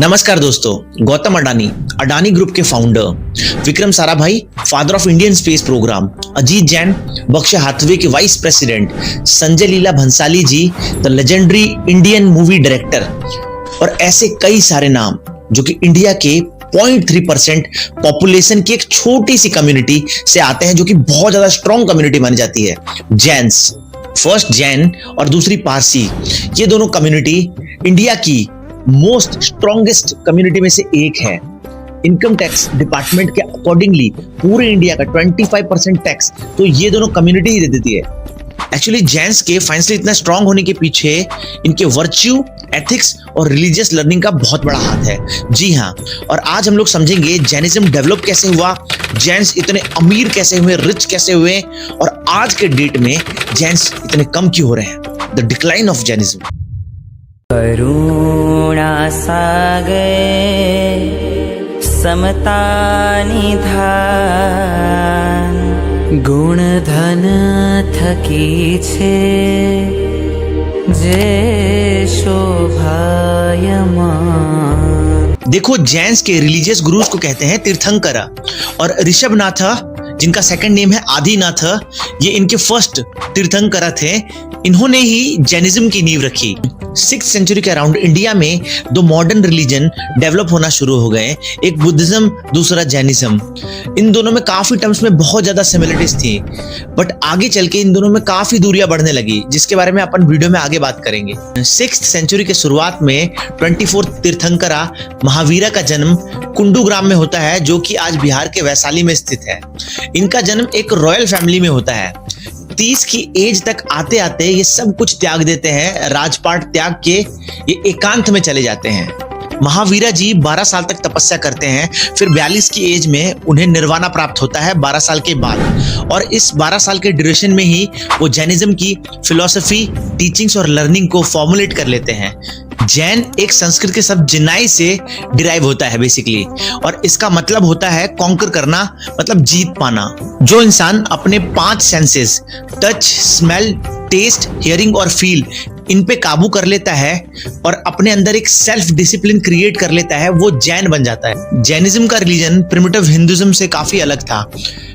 नमस्कार दोस्तों, गौतम अडानी, अडानी ग्रुप के founder, Vikram Sarabhai, father of Indian space program, Ajit Jain, Berkshire Hathaway के vice president, Sanjay Leela Bhansali ji, the legendary Indian movie director और ऐसे कई सारे नाम जो कि इंडिया के 0.3% पॉपुलेशन की एक छोटी सी कम्युनिटी से आते हैं, जो कि बहुत ज्यादा स्ट्रॉन्ग कम्युनिटी मानी जाती है। जैन्स, फर्स्ट जैन और दूसरी पारसी, ये दोनों कम्युनिटी इंडिया की मोस्ट स्ट्रॉन्गेस्ट कम्युनिटी में से एक है। इनकम टैक्स डिपार्टमेंट के अकॉर्डिंगली पूरे इंडिया का 25% टैक्स तो ये दोनों कम्युनिटी ही दे देती है। एक्चुअली जैन्स के फाइनेंशियली इतना स्ट्रांग होने के पीछे इनके वर्च्यू, एथिक्स और रिलीजियस लर्निंग का बहुत बड़ा हाथ है। जी हाँ, और आज हम लोग समझेंगे जैनिज्म डेवलप कैसे हुआ, जैन्स इतने अमीर कैसे हुए, रिच कैसे हुए, और आज के डेट में जैन्स इतने कम क्यों हो रहे हैं। The decline of Jainism. करुणा सागर समता निधान गुण धन थकी छे जे शोभायमान। देखो, जैन्स के रिलीजियस गुरुज को कहते हैं तीर्थंकर, और ऋषभनाथ जिनका सेकंड नेम है आदिनाथ, ये इनके फर्स्ट तीर्थंकर थे। इन्होंने ही जैनिज्म की नींव रखी। 6th सेंचुरी के अराउंड इंडिया में दो मॉडर्न रिलीजन डेवलप होना शुरू हो गए, एक बुद्धिज्म, दूसरा जैनिज्म। इन दोनों में काफी टर्म्स में बहुत ज्यादा सिमिलरिटीज थी, बट आगे चल के इन दोनों में काफी दूरियां बढ़ने लगी, जिसके बारे में अपन वीडियो में आगे बात करेंगे। 6th सेंचुरी के शुरुआत में 24 तीर्थंकरा महावीरा का जन्म कुंडू ग्राम में होता है, जो कि आज बिहार के वैशाली में स्थित है। इनका जन्म एक रॉयल फैमिली में होता है। 30 की एज तक आते आते ये सब कुछ त्याग देते हैं, राजपाट त्याग के ये एकांत में चले जाते हैं। महावीरा जी 12 साल तक तपस्या करते हैं, फिर 42 की एज में उन्हें निर्वाणा प्राप्त होता है 12 साल के बाद, और इस 12 साल के ड्यूरेशन में ही वो जैनिज्म की फिलॉसफी, टीचिंग्स और लर्निंग को फॉर्मुलेट कर लेते हैं। जैन एक संस्कृत के शब्द जिनाई से डिराइव होता है बेसिकली, और इसका मतलब होता है कॉन्कर करना, मतलब जीत पाना। जो इंसान अपने 5 senses touch, smell, taste, hearing और फील इन पे काबू कर लेता है और अपने अंदर एक सेल्फ डिसिप्लिन क्रिएट कर लेता है, वो जैन बन जाता है। जैनिज्म का रिलीजन प्रिमिटिव हिंदुइज्म से काफी अलग था।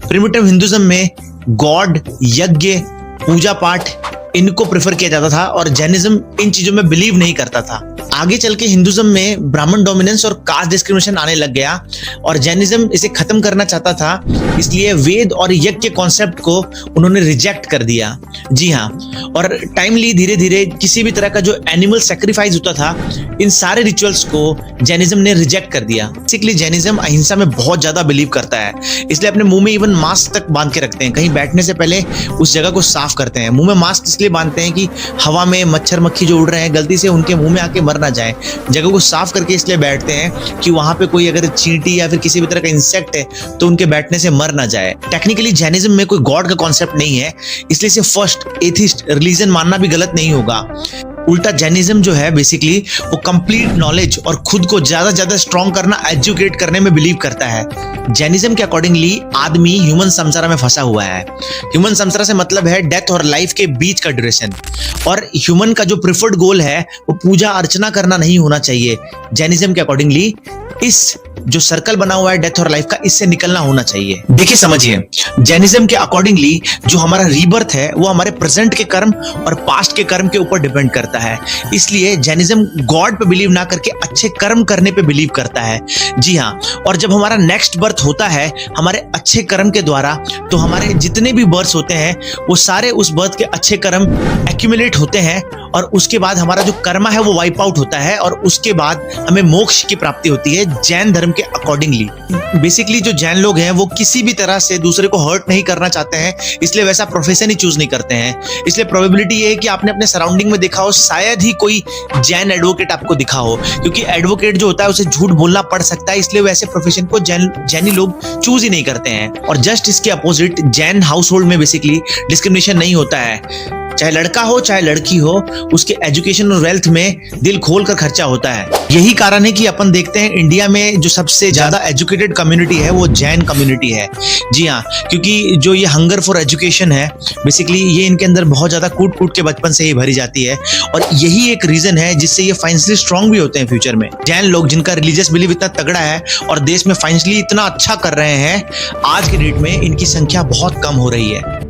प्रिमिटिव हिंदुइज्म में गॉड, यज्ञ, पूजा पाठ इनको प्रेफर किया जाता था, और जैनिज्म इन चीजों में बिलीव नहीं करता था। आगे चल के हिंदुइज्म में ब्राह्मण डोमिनेंस और कास्ट डिस्क्रिमिनेशन आने लग गया, और जैनिज्म इसे खत्म करना चाहता था, इसलिए वेद और यज्ञ के कॉन्सेप्ट को उन्होंने रिजेक्ट कर दिया। जी हाँ, और टाइमली धीरे धीरे किसी भी तरह का जो एनिमल सैक्रिफाइस होता था, इन सारे रिचुअल्स को जैनिज्म ने रिजेक्ट कर दिया। बेसिकली जैनिज्म अहिंसा में बहुत ज्यादा बिलीव करता है, इसलिए अपने मुंह में इवन मास्क तक बांध के रखते हैं। कहीं बैठने से पहले उस जगह को साफ करते हैं। मुंह में मास्क इसलिए बांधते हैं कि हवा में मच्छर मक्खी जो उड़ रहे हैं गलती से उनके मुंह में आके मर ना जाए। जगह को साफ करके इसलिए बैठते हैं कि वहां पे कोई अगर चींटी या फिर किसी भी तरह का इंसेक्ट है तो उनके बैठने से मर ना जाए। टेक्निकली जैनिज्म में कोई गॉड का कॉन्सेप्ट नहीं है, इसलिए इसे फर्स्ट एथिस्ट रिलीजन मानना भी गलत नहीं होगा। उल्टा जैनिज्म जो है बेसिकली वो कंप्लीट नॉलेज और खुद को ज्यादा स्ट्रॉन्ग करना, एजुकेट करने में बिलीव करता है। जैनिज्म के अकॉर्डिंगली आदमी ह्यूमन संसार में फंसा हुआ है। ह्यूमन संसार से मतलब है डेथ और लाइफ के बीच का ड्यूरेशन, और ह्यूमन का जो प्रिफर्ड गोल है वो पूजा अर्चना करना नहीं होना चाहिए। जैनिज्म के अकॉर्डिंगली इस जो सर्कल बना हुआ है डेथ और लाइफ का, इससे निकलना होना चाहिए। देखिए समझिए, जैनिज्म के अकॉर्डिंगली जो हमारा रीबर्थ है वो हमारे प्रेजेंट के कर्म और पास्ट के कर्म के ऊपर डिपेंड करता है। इसलिए जैनिज्म गॉड पे बिलीव ना करके अच्छे कर्म करने पे बिलीव करता है। जी हाँ, और जब हमारा नेक्स्ट बर्थ होता है हमारे अच्छे कर्म के द्वारा, तो हमारे जितने भी बर्थ होते हैं वो सारे उस बर्थ के अच्छे कर्म एक्यूमुलेट होते हैं, और उसके बाद हमारा जो कर्मा है वो वाइप आउट होता है, और उसके बाद हमें मोक्ष की प्राप्ति होती है जैन धर्म के अकॉर्डिंगली। बेसिकली जो जैन लोग हैं वो किसी भी तरह से दूसरे को हर्ट नहीं करना चाहते हैं, इसलिए वैसा प्रोफेशन ही चूज नहीं करते हैं। इसलिए प्रोबेबिलिटी ये है कि आपने अपने सराउंडिंग में देखा हो, शायद ही कोई जैन एडवोकेट आपको दिखा हो, क्योंकि एडवोकेट जो होता है उसे झूठ बोलना पड़ सकता है, इसलिए वैसे प्रोफेशन को जैनी लोग चूज ही नहीं करते हैं। और जस्ट इसके अपोजिट जैन हाउस होल्ड में बेसिकली डिस्क्रिमिनेशन नहीं होता है। चाहे लड़का हो चाहे लड़की हो, उसके एजुकेशन और वेल्थ में दिल खोल कर खर्चा होता है। यही कारण है कि अपन देखते हैं इंडिया में जो सबसे ज्यादा एजुकेटेड कम्युनिटी है वो जैन कम्युनिटी है। जी हाँ, क्योंकि जो ये हंगर फॉर एजुकेशन है बेसिकली ये इनके अंदर बहुत ज्यादा कूट कूट के बचपन से ही भरी जाती है, और यही एक रीजन है जिससे ये फाइनेंशियली स्ट्रांग भी होते हैं फ्यूचर में। जैन लोग जिनका रिलीजियस बिलीफ इतना तगड़ा है और देश में फाइनेंशियली इतना अच्छा कर रहे हैं, आज के डेट में इनकी संख्या बहुत कम हो रही है।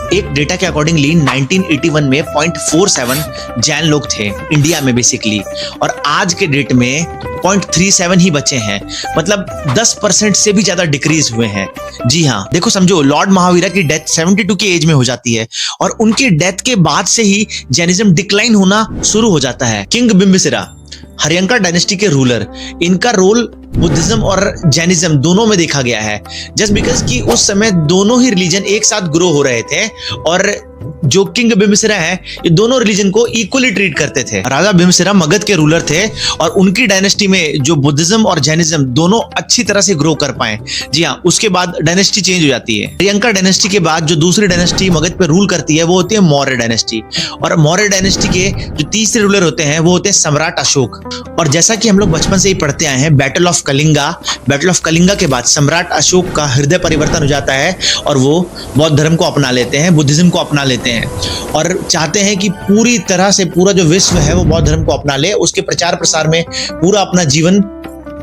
एक डेटा के अकॉर्डिंगली 1981 में 0.47 जैन लोग थे इंडिया में बेसिकली, और आज के डेट में 0.37 ही बचे हैं, मतलब 10% से भी ज्यादा डिक्रीज हुए हैं। जी हाँ, देखो समझो, लॉर्ड महावीरा की डेथ 72 की एज में हो जाती है और उनकी डेथ के बाद से ही जैनिज्म डिक्लाइन होना शुरू हो जाता है। किंग बिम्बिसारा, हरियंका डायनेस्टी के रूलर, इनका रोल बुद्धिज्म और जैनिज्म दोनों में देखा गया है, जस्ट बिकॉज कि उस समय दोनों ही रिलीजन एक साथ ग्रो हो रहे थे, और जो किंग बिम्बिसारा है ये दोनों रिलीजन को इक्वली ट्रीट करते थे। राजा बिम्बिसारा मगध के रूलर थे और उनकी डायनेस्टी में जो बुद्धिज्म और जैनिज्म दोनों अच्छी तरह से ग्रो कर पाए। जी हाँ, उसके बाद डायनेस्टी चेंज हो जाती है। हरियंका डायनेस्टी के बाद जो दूसरी डायनेस्टी मगध पे रूल करती है वो होती है मौर्य डायनेस्टी, और मौर्य डायनेस्टी के जो तीसरे रूलर होते हैं वो होते हैं सम्राट अशोक। और जैसा कि हम लोग बचपन से ही पढ़ते आए हैं, बैटल ऑफ कलिंगा के बाद सम्राट अशोक का हृदय परिवर्तन हो जाता है और वो बौद्ध धर्म को अपना लेते हैं, बुद्धिज्म को अपना लेते हैं और चाहते हैं कि पूरी तरह से पूरा जो विश्व है वो बौद्ध धर्म को अपना ले, उसके प्रचार प्रसार में पूरा अपना जीवन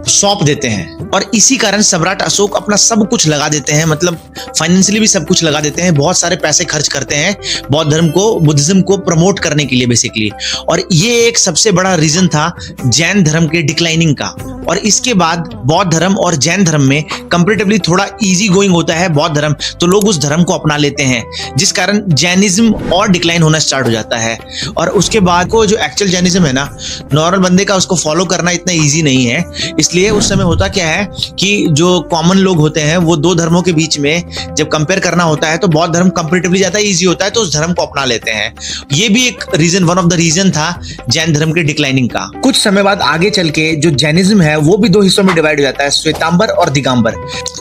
सौंप देते हैं। और इसी कारण सम्राट अशोक अपना सब कुछ लगा देते हैं, मतलब फाइनेंशियली भी सब कुछ लगा देते हैं, बहुत सारे पैसे खर्च करते हैं बौद्ध धर्म को, बुद्धिज्म को प्रमोट करने के लिए बेसिकली। और ये एक सबसे बड़ा रीजन था जैन धर्म के डिक्लाइनिंग का। और इसके बाद बौद्ध धर्म और जैन धर्म में कंपैरेटिवली थोड़ा इजी गोइंग होता है बौद्ध धर्म, तो लोग उस धर्म को अपना लेते हैं, जिस कारण जैनिज्म और डिक्लाइन होना स्टार्ट हो जाता है। और उसके बाद को जो एक्चुअल जैनिज्म है ना, नॉर्मल बंदे का उसको फॉलो करना इतना ईजी नहीं है। इसलिए उस समय होता क्या है कि जो कॉमन लोग होते हैं वो दो धर्मों के बीच में जब कंपेयर करना होता है तो बौद्ध धर्म कंपैरेटिवली ज्यादा इजी होता है, तो उस धर्म को अपना लेते हैं। ये भी एक reason, one of the reason था जैन धर्म के डिक्लाइनिंग का। कुछ समय बाद आगे चल के जो जैनिज्म है वो भी दो हिस्सों में डिवाइड हो जाता है, श्वेतांबर और दिगंबर।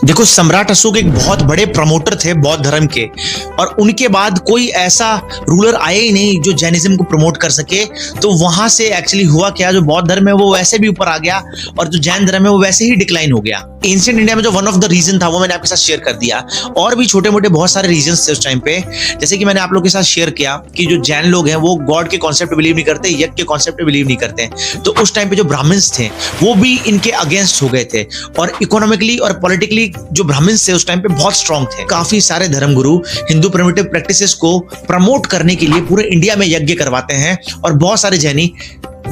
देखो, सम्राट अशोक एक बहुत बड़े प्रमोटर थे बौद्ध धर्म के, और उनके बाद कोई ऐसा रूलर आया ही नहीं जो जैनिज्म को प्रमोट कर सके। तो वहां से एक्चुअली हुआ क्या, जो बौद्ध धर्म है वो वैसे भी ऊपर आ गया और जो जैन धर्म है वो वैसे ही डिक्लाइन हो गया। एंशिएंट इंडिया में जो वन ऑफ द रीजन था वो मैंने आपके साथ शेयर कर दिया, और भी छोटे मोटे बहुत सारे रीजंस थे उस टाइम पे। जैसे कि मैंने आप लोगों के साथ शेयर किया कि जो जैन लोग हैं वो गॉड के कॉन्सेप्ट पे बिलीव नहीं करते, यज्ञ के कॉन्सेप्ट पे बिलीव नहीं करते, तो उस टाइम पे जो ब्राह्मण्स थे वो भी इनके अगेंस्ट हो गए थे, और इकोनॉमिकली और पॉलिटिकली जो ब्राह्मण्स थे उस टाइम पे बहुत स्ट्रांग थे। काफी सारे धर्मगुरु हिंदू प्रिमिटिव प्रैक्टिसेस को प्रमोट करने के लिए पूरे इंडिया में यज्ञ करवाते हैं, और बहुत सारे जैनी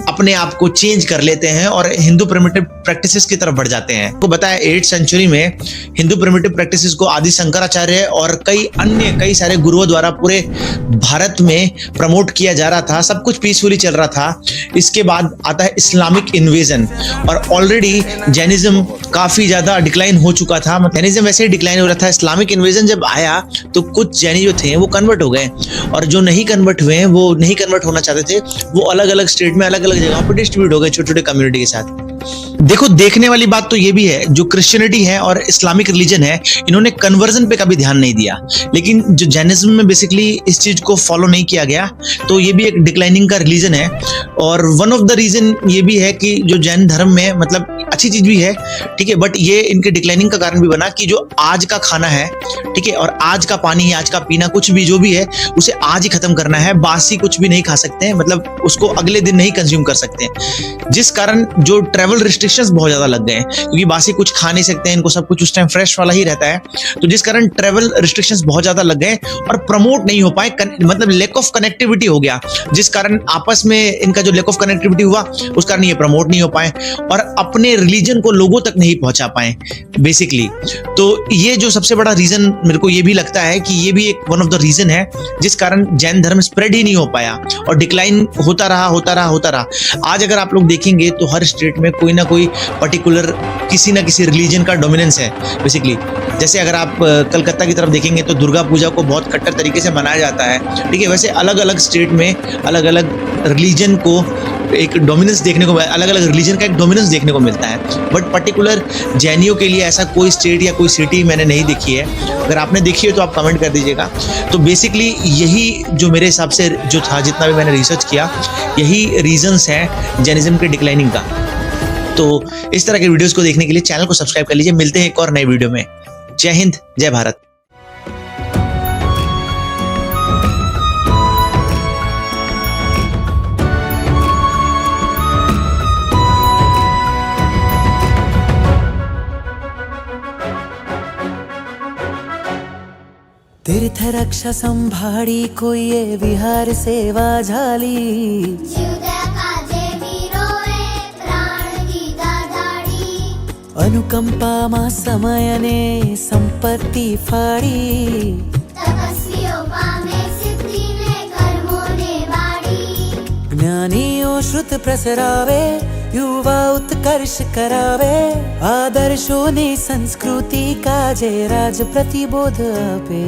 अपने आप को चेंज कर लेते हैं और हिंदू प्रिमिटिव प्रैक्टिसेस की तरफ बढ़ जाते हैं। को बताया 8th सेंचुरी में हिंदू प्रिमिटिव प्रैक्टिसेस को आदि शंकराचार्य और कई सारे गुरुओं द्वारा पूरे भारत में प्रमोट किया जा रहा था, सब कुछ पीसफुली चल रहा था। इसके बाद आता है इस्लामिक इन्वेजन, और ऑलरेडी जैनिज्म काफी ज्यादा डिक्लाइन हो चुका था, जैनिज्म वैसे ही डिक्लाइन हो रहा था। इस्लामिक इन्वेजन जब आया तो कुछ जैनी जो थे वो कन्वर्ट हो गए, और जो नहीं कन्वर्ट हुए वो नहीं कन्वर्ट होना चाहते थे, वो अलग अलग स्टेट में अलग अलग जगह पर डिस्ट्रीब्यूट हो गए छोटे छोटे कम्युनिटी के साथ। देखो, देखने वाली बात तो ये भी है, जो क्रिश्चियनिटी है और इस्लामिक रिलीजन है इन्होंने कन्वर्जन पे कभी ध्यान नहीं दिया, लेकिन जो जैनिज्म में बेसिकली इस चीज को फॉलो नहीं किया गया, तो ये भी एक डिक्लाइनिंग का रिलीजन है। और वन ऑफ द रीजन ये भी है कि जो जैन धर्म में, मतलब अच्छी चीज भी है, ठीक है, बट ये इनके डिक्लाइनिंग का कारण भी बना कि जो आज का खाना है, ठीक है, और आज का पानी, आज का पीना, कुछ भी जो भी है उसे आज ही खत्म करना है, बासी कुछ भी नहीं खा सकते हैं, मतलब उसको अगले दिन नहीं कंज्यूम कर सकते हैं, जिस कारण जो ट्रैवल रिस्ट्रिक्शंस बहुत ज्यादा लग गए हैं, क्योंकि बासी कुछ खा नहीं सकते हैं, इनको सब कुछ उस टाइम फ्रेश वाला ही रहता है, तो जिस कारण ट्रैवल रिस्ट्रिक्शंस बहुत ज्यादा लग गए और प्रमोट नहीं हो पाए, मतलब लैक ऑफ कनेक्टिविटी हो गया, जिस कारण आपस में इनका जो लैक ऑफ कनेक्टिविटी हुआ उस कारण ये प्रमोट नहीं हो पाए और अपने रिलीजन को लोगों तक नहीं पहुंचा पाए बेसिकली। तो ये जो सबसे बड़ा रीजन मेरे को ये भी लगता है कि ये भी एक वन ऑफ द रीजन है जिस कारण जैन धर्म स्प्रेड ही नहीं हो पाया और डिक्लाइन होता रहा। आज अगर आप लोग देखेंगे तो हर स्टेट में कोई ना कोई पर्टिकुलर किसी ना किसी रिलीजन का डोमिनेंस है बेसिकली। जैसे अगर आप कलकत्ता की तरफ देखेंगे तो दुर्गा पूजा को बहुत कट्टर तरीके से मनाया जाता है, ठीक है। वैसे अलग अलग स्टेट में अलग अलग रिलीजन को एक डोमिनेंस देखने को, अलग अलग रिलीजन का एक डोमिनेंस देखने को मिलता है। बट पर्टिकुलर जैनियों के लिए ऐसा कोई स्टेट या कोई सिटी मैंने नहीं देखी है। अगर आपने देखी है तो आप कमेंट कर दीजिएगा। तो बेसिकली यही जो मेरे हिसाब से जो था, जितना भी मैंने रिसर्च किया, यही रीजंस हैं जैनिज्म के डिक्लाइनिंग का। तो इस तरह के वीडियोस को देखने के लिए चैनल को सब्सक्राइब कर लीजिए। मिलते हैं एक और नए वीडियो में। जय हिंद, जय भारत। तीर्थ रक्षा संभाळी कोये विहार सेवा झाली जीवद्या काजे वीरोए प्राण दीदा धाडी अनुकंपा मा समयने संपत्ती फाडी तपस्वियों पामे सिद्धीने कर्मोने वाडी ज्ञानीओ श्रुत प्रसरावे युवा उत्कर्ष करावे आदर्शोने संस्कृति काजे राज प्रतिबोध आपे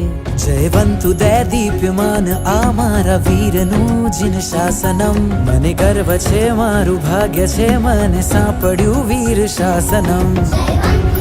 जयवंतु दे दीप्यमान आमारा वीरनु जिन शासनम मने गर्व छे मारू भाग्य छे मने सापड्યું वीर शासनम जयवंत